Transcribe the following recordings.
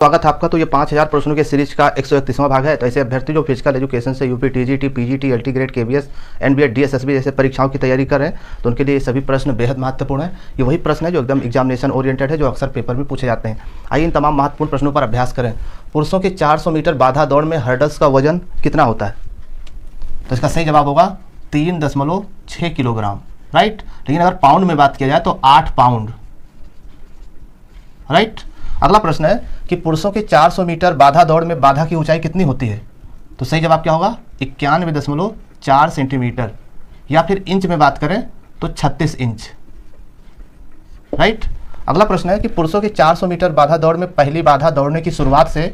स्वागत है आपका। तो ये 5000 प्रश्नों के सीरीज का 131वां भाग है। तो ऐसे अभ्यर्थी जो फिजिकल एजुकेशन से UP TGT, PGT, LT grade, KVS, एनबीएड, डीएसएसबी जैसे परीक्षाओं की तैयारी कर रहे हैं, तो उनके लिए ये सभी प्रश्न बेहद महत्वपूर्ण है। ये वही प्रश्न है जो एकदम एग्जामिनेशन ओरिएंटेड है, जो अक्सर पेपर में पूछे जाते हैं। आइए इन तमाम महत्वपूर्ण प्रश्नों पर अभ्यास करें। पुरुषों के 400 मीटर बाधा दौड़ में हर्डल्स का वजन कितना होता है? तो इसका सही जवाब होगा 3.6 किलोग्राम, राइट। लेकिन अगर पाउंड में बात किया जाए तो 8 पाउंड, राइट। अगला प्रश्न है कि पुरुषों के 400 मीटर बाधा दौड़ में बाधा की ऊंचाई कितनी होती है? तो सही जवाब क्या होगा? 91.4 सेंटीमीटर, या फिर इंच में बात करें तो 36 इंच, राइट। अगला प्रश्न है कि पुरुषों के 400 मीटर बाधा दौड़ में पहली बाधा दौड़ने की शुरुआत से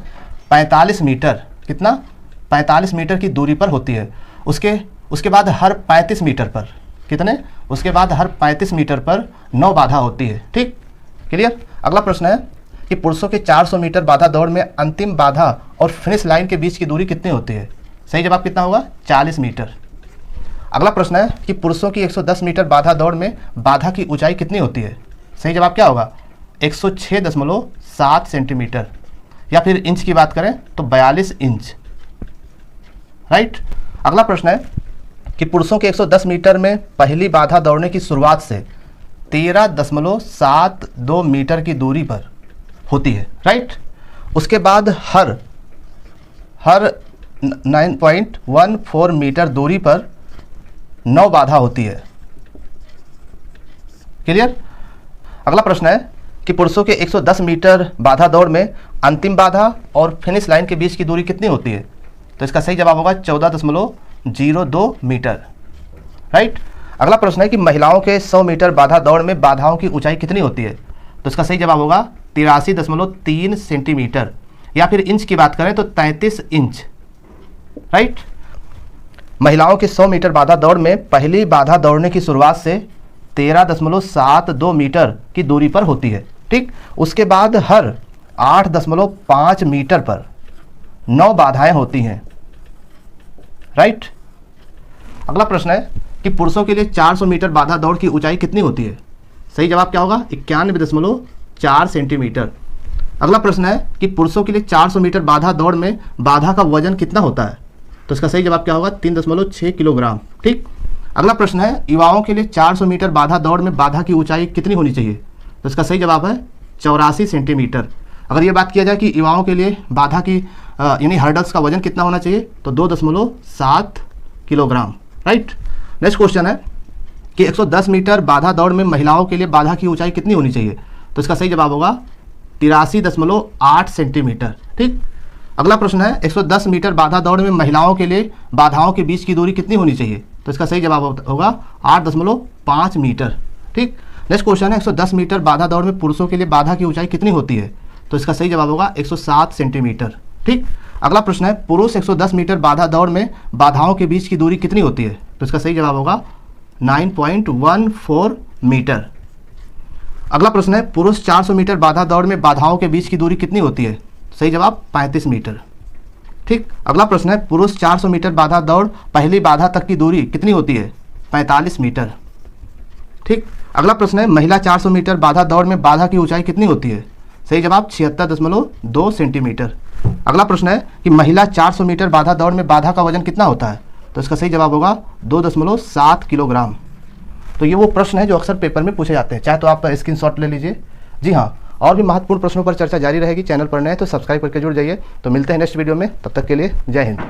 45 मीटर, कितना? 45 मीटर की दूरी पर होती है। उसके बाद हर 35 मीटर पर कितने? उसके बाद हर 35 मीटर पर 9 बाधा होती है, ठीक, क्लियर। अगला प्रश्न है कि पुरुषों के 400 मीटर बाधा दौड़ में अंतिम बाधा और फिनिश लाइन के बीच की दूरी कितनी होती है? सही जवाब कितना होगा? 40 मीटर। अगला प्रश्न है कि पुरुषों की 110 मीटर बाधा दौड़ में बाधा की ऊंचाई कितनी होती है? सही जवाब क्या होगा? 106.7 सेंटीमीटर, या फिर इंच की बात करें तो 42 इंच, राइट। अगला प्रश्न है कि पुरुषों के 110 मीटर में पहली बाधा दौड़ने की शुरुआत से 13.72 मीटर की दूरी पर होती है, राइट। उसके बाद हर 9.14 मीटर दूरी पर 9 बाधा होती है, क्लियर। अगला प्रश्न है कि पुरुषों के 110 मीटर बाधा दौड़ में अंतिम बाधा और फिनिश लाइन के बीच की दूरी कितनी होती है? तो इसका सही जवाब होगा 14.02 मीटर, राइट। अगला प्रश्न है कि महिलाओं के 100 मीटर बाधा दौड़ में बाधाओं की ऊंचाई कितनी होती है? तो इसका सही जवाब होगा 83.3 सेंटीमीटर, या फिर इंच की बात करें तो 33 इंच, राइट। महिलाओं के 100 मीटर बाधा दौड़ में पहली बाधा दौड़ने की शुरुआत से 13.72 मीटर की दूरी पर होती है, ठीक। उसके बाद हर 8.5 मीटर पर 9 बाधाएं होती हैं, राइट। अगला प्रश्न है कि पुरुषों के लिए 400 मीटर बाधा दौड़ की ऊंचाई कितनी होती है? सही जवाब क्या होगा? 91.4 सेंटीमीटर। अगला प्रश्न है कि पुरुषों के लिए 400 मीटर बाधा दौड़ में बाधा का वजन कितना होता है? तो इसका सही जवाब क्या होगा? 3.6 किलोग्राम, ठीक। अगला प्रश्न है युवाओं के लिए 400 मीटर बाधा दौड़ में बाधा की ऊंचाई कितनी होनी चाहिए? तो इसका सही जवाब है 84 सेंटीमीटर। अगर ये बात किया जाए कि युवाओं के लिए बाधा की यानी हर्डल्स का वजन कितना होना चाहिए, तो 2.7 किलोग्राम, राइट। नेक्स्ट क्वेश्चन है कि 110 मीटर बाधा दौड़ में महिलाओं के लिए बाधा की ऊंचाई कितनी होनी चाहिए? तो इसका सही जवाब होगा 83.8 सेंटीमीटर, ठीक। अगला प्रश्न है 110 मीटर बाधा दौड़ में महिलाओं के लिए बाधाओं के बीच की दूरी कितनी होनी चाहिए? तो इसका सही जवाब होगा 8.5 मीटर, ठीक। नेक्स्ट क्वेश्चन है 110 मीटर बाधा दौड़ में पुरुषों के लिए बाधा की ऊंचाई कितनी होती है? तो इसका सही जवाब होगा 107 सेंटीमीटर, ठीक। अगला प्रश्न है पुरुष 110 मीटर बाधा दौड़ में बाधाओं के बीच की दूरी कितनी होती है? तो इसका सही जवाब होगा 9.14 मीटर। अगला प्रश्न है पुरुष 400 मीटर बाधा दौड़ में बाधाओं के बीच की दूरी कितनी होती है? सही जवाब 35 मीटर, ठीक। अगला प्रश्न है पुरुष 400 मीटर बाधा दौड़ पहली बाधा तक की दूरी कितनी होती है? 45 मीटर, ठीक। अगला प्रश्न है महिला 400 मीटर बाधा दौड़ में बाधा की ऊंचाई कितनी होती है? सही जवाब 76.2 सेंटीमीटर। अगला प्रश्न है कि महिला 400 मीटर बाधा दौड़ में बाधा का वजन कितना होता है? तो इसका सही जवाब होगा 2.7 किलोग्राम। तो ये वो प्रश्न है जो अक्सर पेपर में पूछे जाते हैं, चाहे तो आप स्क्रीनशॉट ले लीजिए। जी हाँ, और भी महत्वपूर्ण प्रश्नों पर चर्चा जारी रहेगी। चैनल पर नए तो सब्सक्राइब करके जुड़ जाइए। तो मिलते हैं नेक्स्ट वीडियो में, तब तक के लिए जय हिंद।